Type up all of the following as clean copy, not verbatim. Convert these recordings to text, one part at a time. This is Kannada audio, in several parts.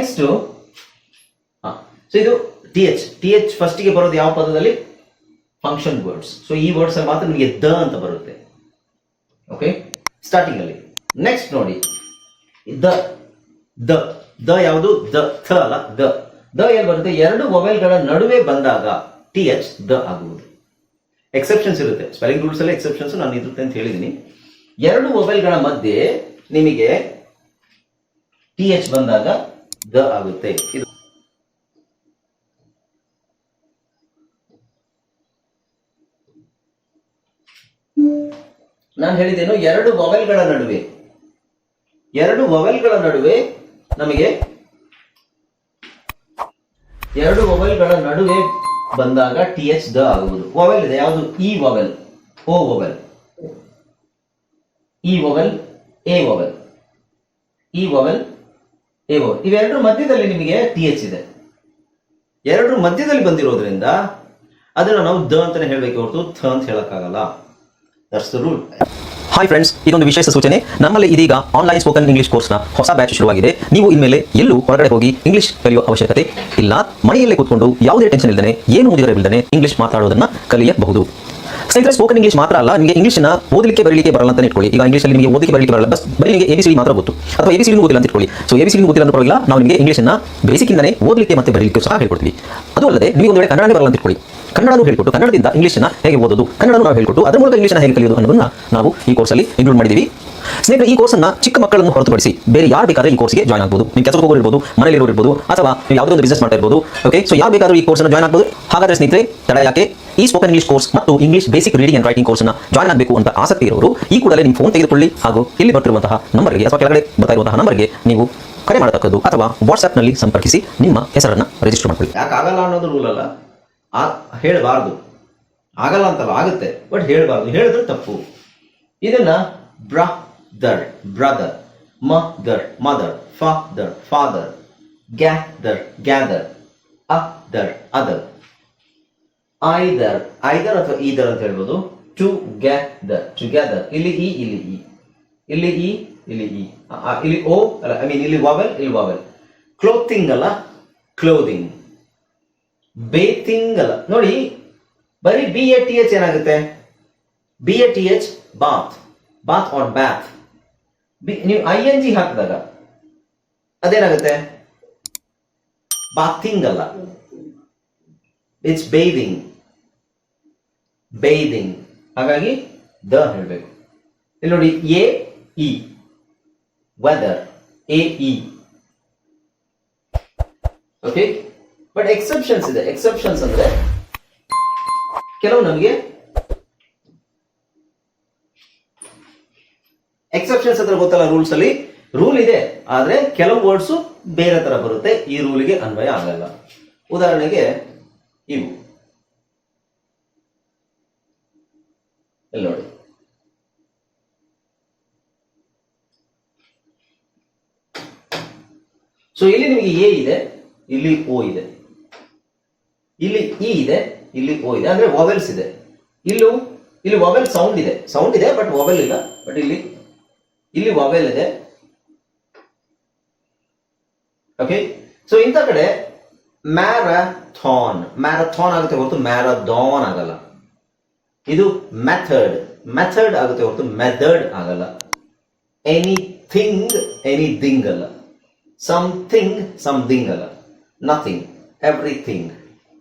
ನೆಕ್ಸ್ಟ್ ಸೊ ಇದು ಟಿ ಎಚ್ ಫಸ್ಟಿಗೆ ಬರೋದು ಯಾವ ಪದದಲ್ಲಿ? Function words. ಸೊ ಈ ವರ್ಡ್ಸ್ ಅಲ್ಲಿ ಮಾತ್ರ ನಿಮಗೆ ದ ಅಂತ ಬರುತ್ತೆ. ಓಕೆ, ಸ್ಟಾರ್ಟಿಂಗ್ ಅಲ್ಲಿ. ನೆಕ್ಸ್ಟ್ ನೋಡಿ, ದ ದ ದ ಯಾವುದು? ದ ಥ ಅಲ್ಲ, ದ ದ ಎಲ್ಲಿ ಬರುತ್ತೆ? ಎರಡು ವೊವೆಲ್ಗಳ ನಡುವೆ ಬಂದಾಗ ಟಿ ಎಚ್ ದ ಆಗುವುದು. ಎಕ್ಸೆಪ್ಷನ್ಸ್ ಇರುತ್ತೆ, ಸ್ಪೆಲ್ಲಿಂಗ್ ರೂಲ್ಸ್ ಅಲ್ಲಿ ಎಕ್ಸೆಪ್ಷನ್ಸ್ ನಾನು ಇರುತ್ತೆ ಅಂತ ಹೇಳಿದ್ದೀನಿ. ಎರಡು ವೊವೆಲ್ಗಳ ಮಧ್ಯೆ ನಿಮಗೆ ಟಿ ಎಚ್ ಬಂದಾಗ ದ ಆಗುತ್ತೆ. ಇದು ನಾನು ಹೇಳಿದ್ದೇನು? ಎರಡು ವೊವೆಲ್ಗಳ ನಡುವೆ ನಮಗೆ ಎರಡು ವೊವೆಲ್ಗಳ ನಡುವೆ ಬಂದಾಗ ಟಿ ಎಚ್ ದ ಆಗುವುದು. ವೊವೆಲ್ ಇದೆ, ಯಾವುದು? E vowel, O vowel, E vowel, A vowel, E vowel, A vowel. ಇವೆರಡರ ಮಧ್ಯದಲ್ಲಿ ನಿಮಗೆ ಟಿ ಎಚ್ ಇದೆ. ಎರಡರ ಮಧ್ಯದಲ್ಲಿ ಬಂದಿರೋದ್ರಿಂದ ಅದನ್ನು ನಾವು ದ ಅಂತಾನೆ ಹೇಳಬೇಕು ಹೊರತು ಥ ಅಂತ ಹೇಳಕ್ಕಾಗಲ್ಲ. That's the rule. Hi friends, ಇದೊಂದು ವಿಶೇಷ ಸೂಚನೆ. ನಮ್ಮಲ್ಲಿ ಇದೀಗ ಆನ್ಲೈನ್ ಸ್ಪೋಕನ್ ಇಂಗ್ಲಿಷ್ ಕೋರ್ಸ್ನ ಹೊಸ ಬ್ಯಾಚ್ ಶುರುವಾಗಿದೆ. ನೀವು ಇನ್ಮೇಲೆ ಎಲ್ಲೂ ಹೊರಗಡೆ ಹೋಗಿ ಇಂಗ್ಲಿಷ್ ಕಲಿಯುವ ಅವಶ್ಯಕತೆ ಇಲ್ಲ. ಮನೆಯಲ್ಲೇ ಕೂತ್ಕೊಂಡು ಯಾವುದೇ ಟೆನ್ಷನ್ ಇಲ್ಲದೆ, ಏನು ಮುಗಿದಿರಬಿಲ್ಲದೆ ಇಂಗ್ಲಿಷ್ ಮಾತಾಡೋದನ್ನ ಕಲಿಯಬಹುದು. ಸ್ನೇಹಿತರೆ, ಸ್ಪೋಕನ್ ಇಂಗ್ಲಿಷ್ ಮಾತ್ರ ಅಲ್ಲ, ನಿಮಗೆ ಇಂಗ್ಲಿಷ್ನ ಓದಲಿಕ್ಕೆ ಬರಲಿಕ್ಕೆ ಬರಲ್ಲ ಅಂತ ಇಟ್ಕೊಳ್ಳಿ. ಈಗ ಇಂಗ್ಲಿಷಲ್ಲಿ ನಿಮಗೆ ಓದಲಿಕ್ಕೆ ಬರಲಿಕ್ಕೆ ಬರಲ್ಲ, ಬರೀ ನಿಮಗೆ ಎಬಿಸಿಡಿ ಮಾತ್ರ ಗೊತ್ತು, ಅಥವಾ ಎಬಿಸಿಡಿ ಗೊತ್ತಿಲ್ಲ ಅಂತ ಇಟ್ಕೊಳ್ಳಿ. ಸೊ ಎಬಿಸಿಡಿ ಗೊತ್ತಿಲ್ಲ ಅಂತ ಪರವಾಗಿಲ್ಲ, ನಾವು ನಿಮಗೆ ಇಂಗ್ಲಿಷ್ನ ಬೇಸಿಕ್ಕಿಂದನೇ ಓದಲಿಕ್ಕೆ ಮತ್ತೆ ಬರಲಿಕ್ಕೆ ಸಹ ಹೇಳ್ಕೊಡ್ತೀವಿ. ಅದು ಅಲ್ಲದೆ ನೀವು ಒಂದು ವೇಳೆ ಕನ್ನಡನೇ ಬರಲ್ಲ ಅಂತ ಇಟ್ಕೊಳ್ಳಿ, ಕನ್ನಡನೂ ಹೇಳ್ಕೊಟ್ಟು ಕನ್ನಡದಿಂದ ಇಂಗ್ಲಿಷ್ನ ಹೇಗೆ ಓದೋದು, ಕನ್ನಡನೂ ನಾವು ಹೇಳ್ಕೊಟ್ಟು ಅದರ ಮೂಲಕ ಇಂಗ್ಲಿಷ್ನ ಹೇಗೆ ಕಲಿಯೋದು ಅನ್ನೋದನ್ನ ನಾವು ಈ ಕೋರ್ಸಲ್ಲಿ ಇನ್ಕ್ಲೂಡ್ ಮಾಡಿದ್ದೀವಿ. ಸ್ನೇಹಿತರೆ, ಈ ಕೋರ್ಸನ್ನು ಚಿಕ್ಕ ಮಕ್ಕಳನ್ನು ಹೊರತುಪಡಿಸಿ ಬೇರೆ ಯಾರು ಬೇಕಾದ್ರೆ ಈ ಕೋರ್ಸ್ಗೆ ಜಾಯ್ನ್ ಆಗ್ಬೋದು. ನೀವು ಕೆಲಸಕ್ಕೆ ಹೋಗೋರು ಇರ್ಬೋದು, ಮನೆಯಲ್ಲಿರೋರು ಇರ್ಬೋದು, ಅಥವಾ ನೀವು ಯಾವುದೋ ಒಂದು ಬಿಸ್ನೆಸ್ ಮಾಡ್ತಾ ಇರ್ಬೋದು. ಓಕೆ, ಸೊ ಯಾರು ಬೇಕಾದ್ರೂ ಈ ಕೋರ್ಸ್ನ ಜಾಯ್ನ್ ಆಗ್ಬೋದು. ಹಾಗಾದ್ರೆ ಸ್ನೇಹಿತರೆ, ತಡ ಯಾಕೆ? ಈ ಸ್ಪೋಕನ್ ಇಂಗ್ಲಿಷ್ ಕೋರ್ಸ್ ಮತ್ತು English basic reading and writing ಕೋರ್ಸ್ನ ಜಾಯ್ನ್ ಆಗಬೇಕು ಅಂತ ಆಸಕ್ತಿ ಇರೋರು ಈ ಕೂಡಲೇ ನಿಮ್ಮ ಫೋನ್ ತೆಗೆದುಕೊಳ್ಳಿ ಹಾಗೂ ಇಲ್ಲಿ ಬರ್ತಿರುವಂತಹ ನಂಬರ್ಗೆ ಅಥವಾ ಕೆಳಗಡೆ ಬರ್ತಾ ಇರುವಂತಹ ನಂಬರ್ಗೆ ನೀವು ಕರೆ ಮಾಡತಕ್ಕದ್ದು ಅಥವಾ ವಾಟ್ಸ್ಆ್ಯಪ್ನಲ್ಲಿ ಸಂಪರ್ಕಿಸಿ ನಿಮ್ಮ ಹೆಸರನ್ನು ರಿಜಿಸ್ಟರ್ ಮಾಡ್ಕೊಳ್ಳಿ. ಯಾಕೆ ಆಗಲ್ಲ ಅನ್ನೋದು ರೂಲ್ ಅಲ್ಲ, ಹೇಳಬಾರ್ದು. ಆಗಲ್ಲ ಅಂತಲ್ಲ, ಆಗುತ್ತೆ, ಬಟ್ ಹೇಳಬಾರ್ದು. ಹೇಳಿದ್ರೆ ತಪ್ಪು. ಇದನ್ನ brother, mother, father, gather, other, either ಅಥವಾ ಈದರ್ ಅಂತ ಹೇಳ್ಬೋದು. ಟುಗೆದರ್, ಇಲ್ಲಿ ಇ, ಇಲ್ಲಿ ಓ ಅಲ್ಲ, ಐ ಮೀನ್ ಇಲ್ಲಿ ವಾವೆಲ್. ಕ್ಲೋತಿಂಗ್ ಅಲ್ಲ, ಕ್ಲೋದಿಂಗ್. ಬೇತಿಂಗ್ ಅಲ್ಲ. ನೋಡಿ, ಬರೀ BATH ಏನಾಗುತ್ತೆ? BATH Baat R ಬ್ಯಾತ್. ನೀವು ING ಹಾಕಿದಾಗ ಅದೇನಾಗುತ್ತೆ? ಬಾಥಿಂಗ್ ಅಲ್ಲ, ಇಟ್ಸ್ ಬೇದಿಂಗ್. ಹಾಗಾಗಿ ದ ಹೇಳಬೇಕು. ಇಲ್ಲಿ ನೋಡಿ, AE weather, AE. Okay, but exceptions ಇದೆ. ಎಕ್ಸೆಪ್ಷನ್ಸ್ ಅಂದ್ರೆ ಕೆಲವು ನಮಗೆ ಎಕ್ಸೆಪ್ಷನ್ಸ್ ಅಂದ್ರೆ ಗೊತ್ತಲ್ಲ, ರೂಲ್ಸ್ ಅಲ್ಲಿ ರೂಲ್ ಇದೆ, ಆದ್ರೆ ಕೆಲವು ವರ್ಡ್ಸ್ ಬೇರೆ ತರ ಬರುತ್ತೆ, ಈ ರೂಲ್ಗೆ ಅನ್ವಯ ಆಗಲ್ಲ. ಉದಾಹರಣೆಗೆ ಇವು ಇಲ್ಲಿ ನೋಡಿ, ಸೊ ಇಲ್ಲಿ ನಿಮಗೆ ಎ ಇದೆ, ಇಲ್ಲಿ ಓ ಇದೆ, ಇಲ್ಲಿ ಇ ಇದೆ, ಇಲ್ಲಿ ಓ ಇದೆ, ಅಂದ್ರೆ ವಾವೆಲ್ಸ್ ಇದೆ. ಇಲ್ಲಿ ವಾವೆಲ್ ಸೌಂಡ್ ಇದೆ, ಬಟ್ ವಾವೆಲ್ ಇಲ್ಲ. ಬಟ್ ಇಲ್ಲಿ ವಾವೆಲ್ ಇದೆ. ಓಕೆ, ಸೊ ಇಂಥ ಕಡೆ ಮ್ಯಾರಥಾನ್ ಆಗುತ್ತೆ ಹೊರತು ಮ್ಯಾರಥಾನ್ ಆಗಲ್ಲ. ಇದು ಮೆಥಡ್ ಆಗುತ್ತೆ ಹೊರತು ಮೆಥಡ್ ಆಗಲ್ಲ. ಎನಿಥಿಂಗ್ ಅಲ್ಲ, ಸಮಥಿಂಗ್ ಅಲ್ಲ, ನಥಿಂಗ್, ಎವ್ರಿಥಿಂಗ್.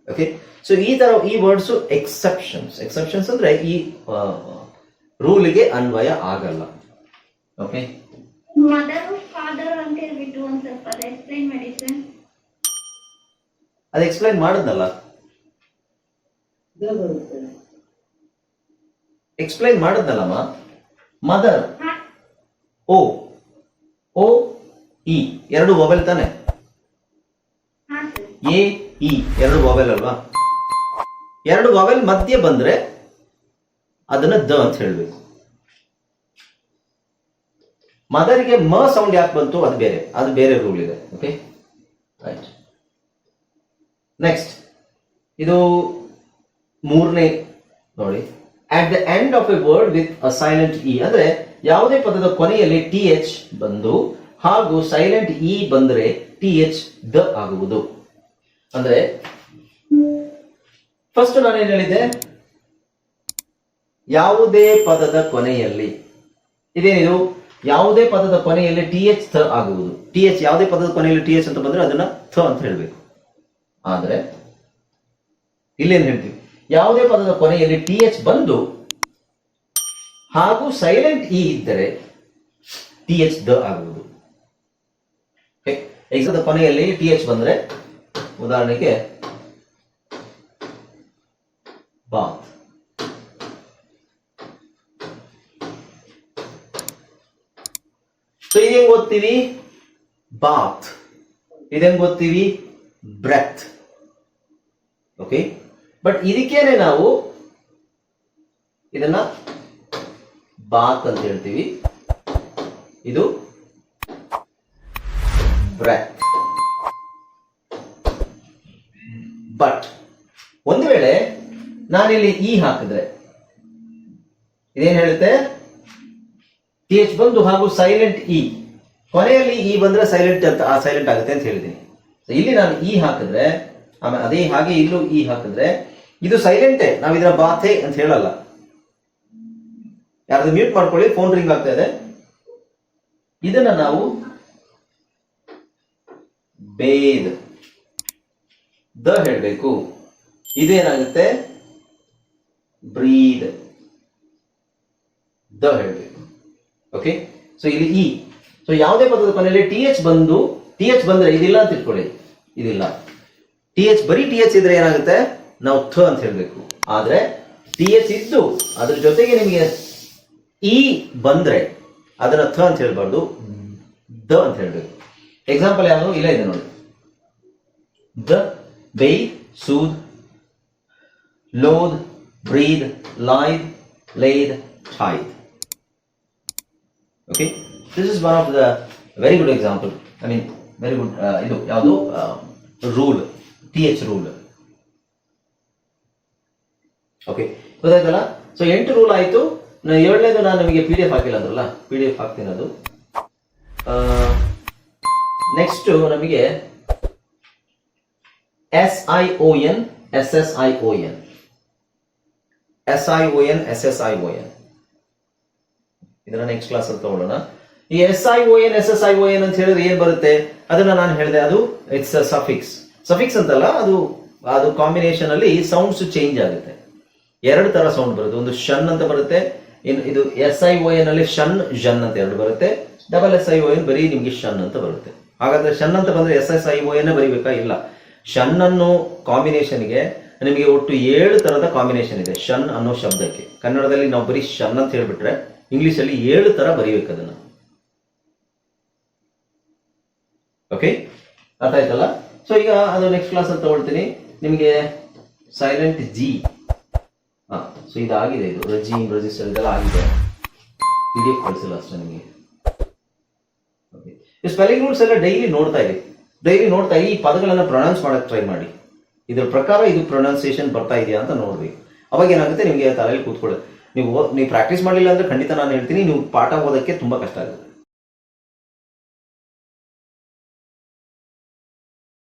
ಓಕೆ, ಸೊ ಈ ತರ ಈ ವರ್ಡ್ಸ್ ಎಕ್ಸೆಪ್ಷನ್ಸ್ ಅಂದ್ರೆ ಈ ರೂಲ್ಗೆ ಅನ್ವಯ ಆಗಲ್ಲ. ಓಕೆ, ಮದರ್ ಫಾದರ್ ಅಂತ ಹೇಳ್ಬಿಟ್ಟು ಒಂದು ಸ್ವಲ್ಪ ಎಕ್ಸ್ಪ್ಲೈನ್ ಮಾಡಿ ಸರ್. ಅದು ಎಕ್ಸ್ಪ್ಲೈನ್ ಮಾಡಿದ್ನಲ್ಲ, ಮದರ್ ಓ ಇ ಎರಡು ವೊವೆಲ್ ತಾನೆ, ಎ ಇ ಎರಡು ವೊವೆಲ್ ಅಲ್ವಾ? ಎರಡು ವೊವೆಲ್ ಮಧ್ಯೆ ಬಂದ್ರೆ ಅದನ್ನ ದ ಅಂತ ಹೇಳ್ಬೇಕು. ಮದರ್ಗೆ ಮ ಸೌಂಡ್ ಯಾಕೆ ಬಂತು ಅದು ಬೇರೆ ರೂಲ್ ಇದೆ. Okay, right. ನೆಕ್ಸ್ಟ್ ಇದು ಮೂರನೇ ನೋಡಿ, at the end of A word with a silent E ಅಂದ್ರೆ ಯಾವುದೇ ಪದದ ಕೊನೆಯಲ್ಲಿ ಟಿ ಎಚ್ ಬಂದು ಹಾಗೂ ಸೈಲೆಂಟ್ ಇ ಬಂದರೆ ಟಿ ಎಚ್ ದ ಆಗುವುದು. ಅಂದ್ರೆ ಫಸ್ಟ್ ನಾನೇನ್ ಹೇಳಿದ್ದೆ, ಯಾವುದೇ ಪದದ ಕೊನೆಯಲ್ಲಿ, ಇದೇನಿದು, ಯಾವುದೇ ಪದದ ಕೊನೆಯಲ್ಲಿ ಟಿ ಎಚ್ ಥ ಆಗುವುದು. ಟಿ ಎಚ್ ಯಾವುದೇ ಪದದ ಕೊನೆಯಲ್ಲಿ ಟಿ ಎಚ್ ಅಂತ ಬಂದ್ರೆ ಅದನ್ನ ಥ ಅಂತ ಹೇಳ್ಬೇಕು. ಆದ್ರೆ ಇಲ್ಲೇನು ಹೇಳ್ತೀವಿ, ಯಾವುದೇ ಪದದ ಕೊನೆಯಲ್ಲಿ ಟಿ ಎಚ್ ಬಂದು ಹಾಗೂ ಸೈಲೆಂಟ್ ಇ ಇದ್ದರೆ ಟಿ ಎಚ್ ದ ಆಗುವುದು. ಎಕ್ಸಾಮ್ ಕೊನೆಯಲ್ಲಿ ಟಿ ಎಚ್ ಬಂದ್ರೆ, ಉದಾಹರಣೆಗೆ ಬಾತ್, ಸೊ ಇದೇನ್ ಓದ್ತೀವಿ, ಬಾತ್. ಇದೇನ್ ಓದ್ತೀವಿ, ಬ್ರೆತ್. ಓಕೆ, ಬಟ್ ಇದಕ್ಕೇನೆ ನಾವು ಇದನ್ನ ಬಾತ್ ಅಂತ ಹೇಳ್ತೀವಿ, ಇದು ಬ್ರೆತ್. ಬಟ್ ಒಂದು ವೇಳೆ ನಾನಿಲ್ಲಿ ಇ ಹಾಕಿದ್ರೆ ಇದೇನ್ ಹೇಳುತ್ತೆ, ಟಿ ಎಚ್ ಬಂದು ಹಾಗೂ ಸೈಲೆಂಟ್ ಇ, ಕೊನೆಯಲ್ಲಿ ಇ ಬಂದ್ರೆ ಸೈಲೆಂಟ್ ಅಂತ ಸೈಲೆಂಟ್ ಆಗುತ್ತೆ ಅಂತ ಹೇಳಿದ್ದೀನಿ. ಇಲ್ಲಿ ನಾನು ಇ ಹಾಕಿದ್ರೆ, ಆಮೇಲೆ ಅದೇ ಹಾಗೆ ಇಲ್ಲೂ ಇ ಹಾಕಿದ್ರೆ ಇದು ಸೈಲೆಂಟೇ, ನಾವು ಇದರ ಬಾತೆ ಅಂತ ಹೇಳಲ್ಲ. ಯಾರಾದ್ರೂ ಮ್ಯೂಟ್ ಮಾಡ್ಕೊಳ್ಳಿ, ಫೋನ್ ರಿಂಗ್ ಆಗ್ತಾ ಇದೆ. ಇದನ್ನ ನಾವು ಬೇದ್ ದ ಹೇಳಬೇಕು. ಇದೇನಾಗುತ್ತೆ, ಬ್ರೀದ್ ದ ಹೇಳಬೇಕು. ಓಕೆ, ಸೊ ಇಲ್ಲಿ ಇ, ಸೊ ಯಾವುದೇ ಪದದ ಕೊನೆಯಲ್ಲಿ ಟಿ ಎಚ್ ಬಂದ್ರೆ ಇದಿಲ್ಲ ಅಂತ ಇಟ್ಕೊಳ್ಳಿ, ಇದಿಲ್ಲ. ಟಿ ಎಚ್ ಬರೀ ಟಿ ಎಚ್ ಇದ್ರೆ ಏನಾಗುತ್ತೆ, ನಾವು ಥ ಅಂತ ಹೇಳ್ಬೇಕು. ಆದ್ರೆ ಟಿ ಎಚ್ ಇದ್ದು ಅದ್ರ ಜೊತೆಗೆ ನಿಮಗೆ ಇ ಬಂದ್ರೆ ಅದನ್ನ ಥ ಅಂತ ಹೇಳ್ಬಾರ್ದು, ದ ಅಂತ ಹೇಳ್ಬೇಕು. ಎಕ್ಸಾಂಪಲ್ ಯಾವುದು, ಇಲ್ಲ ಇದೆ ನೋಡಿ, the, bathe, soothe, loathe, breathe, lithe, lathe, tithe. Okay, this is one of the very good example. I mean very good, ಇದು ಯಾವುದು rule, T H rule. Okay, ಗೊತ್ತಾಯ್ತಲ್ಲ. ಸೊ 8 ರೂಲ್ ಆಯ್ತು. 7ನೇದು ನಾನು ನಿಮಗೆ ಪಿ ಡಿ ಎಫ್ ಹಾಕಿಲ್ಲ ಅಂದ್ರಲ್ಲ, ಪಿ ಡಿ ಎಫ್ ಹಾಕ್ತೀನಿ ಅದು. ನೆಕ್ಸ್ಟ್ ನಮಗೆ SION, SSION, SION, SSION ಇದನ್ನ ನೆಕ್ಸ್ಟ್ ಕ್ಲಾಸ್ ಅಲ್ಲಿ ತಗೊಳ್ಳೋಣ. ಈ SION, SSION ಅಂತ ಹೇಳಿದ್ರೆ ಏನ್ ಬರುತ್ತೆ, ಅದನ್ನ ನಾನು ಹೇಳಿದೆ, ಅದು ಇಟ್ಸ್ ಸಫಿಕ್ಸ್. ಸಫಿಕ್ಸ್ ಅಂತಲ್ಲ, ಅದು ಕಾಂಬಿನೇಷನ್ ಅಲ್ಲಿ ಸೌಂಡ್ಸ್ ಚೇಂಜ್ ಆಗುತ್ತೆ. 2 ತರ ಸೌಂಡ್ ಬರುತ್ತೆ, ಒಂದು ಶನ್ ಅಂತ ಬರುತ್ತೆ, ಇದು SION ಅಲ್ಲಿ ಶನ್, ಜನ್ ಅಂತ 2 ಬರುತ್ತೆ. ಡಬಲ್ SION ಬರೀ ನಿಮ್ಗೆ ಶನ್ ಅಂತ ಬರುತ್ತೆ. ಹಾಗಾದ್ರೆ ಶನ್ ಅಂತ ಬಂದ್ರೆ SSION ಬರೀಬೇಕಾ? ಇಲ್ಲ. ಶನ್ ಅನ್ನೋ ಕಾಂಬಿನೇಷನ್ಗೆ ನಿಮಗೆ ಒಟ್ಟು 7 ತರದ ಕಾಂಬಿನೇಷನ್ ಇದೆ ಶನ್ ಅನ್ನೋ ಶಬ್ದಕ್ಕೆ. ಕನ್ನಡದಲ್ಲಿ ನಾವು ಬರೀ ಶನ್ ಅಂತ ಹೇಳ್ಬಿಟ್ರೆ ಇಂಗ್ಲಿಷ್ ಅಲ್ಲಿ 7 ತರ ಬರೀಬೇಕು ಅದನ್ನ. ಓಕೆ, ಅರ್ಥ ಆಯ್ತಲ್ಲ. ಸೊ ಈಗ ಅದು ನೆಕ್ಸ್ಟ್ ಕ್ಲಾಸ್ ಅಲ್ಲಿ ತಗೊಳ್ತೀನಿ. ನಿಮಗೆ ಸೈಲೆಂಟ್ ಜಿ, ಸೊ ಇದಾಗಿದೆ, ಇದು ರಜಿಮ್, ರೆಜಿಸ್ಟರ್ ಇದೆಲ್ಲ ಆಗಿದೆ. PDF ಕಳಿಸಿಲ್ಲ ಅಷ್ಟೇ ನಿಮಗೆ. ಈ ಸ್ಪೆಲ್ಲಿಂಗ್ ರೂಲ್ಸ್ ಎಲ್ಲ ಡೈಲಿ ನೋಡ್ತಾ ಇರಿ, ಈ ಪದಗಳನ್ನ ಪ್ರೊನೌನ್ಸ್ ಮಾಡಕ್ ಟ್ರೈ ಮಾಡಿ. ಇದ್ರ ಪ್ರಕಾರ ಇದು ಪ್ರೊನೌನ್ಸಿಯೇಷನ್ ಬರ್ತಾ ಇದೆಯಾ ಅಂತ ನೋಡ್ಬೇಕು. ಅವಾಗ ಏನಾಗುತ್ತೆ, ನಿಮಗೆ ತಲೆಯಲ್ಲಿ ಕೂತ್ಕೊಳ್ಳಿ. ನೀವು ಪ್ರಾಕ್ಟೀಸ್ ಮಾಡಲಿಲ್ಲ ಅಂದ್ರೆ ಖಂಡಿತ ನಾನು ಹೇಳ್ತೀನಿ, ನೀವು ಪಾಠ ಓದಕ್ಕೆ ತುಂಬಾ ಕಷ್ಟ ಆಗುತ್ತೆ.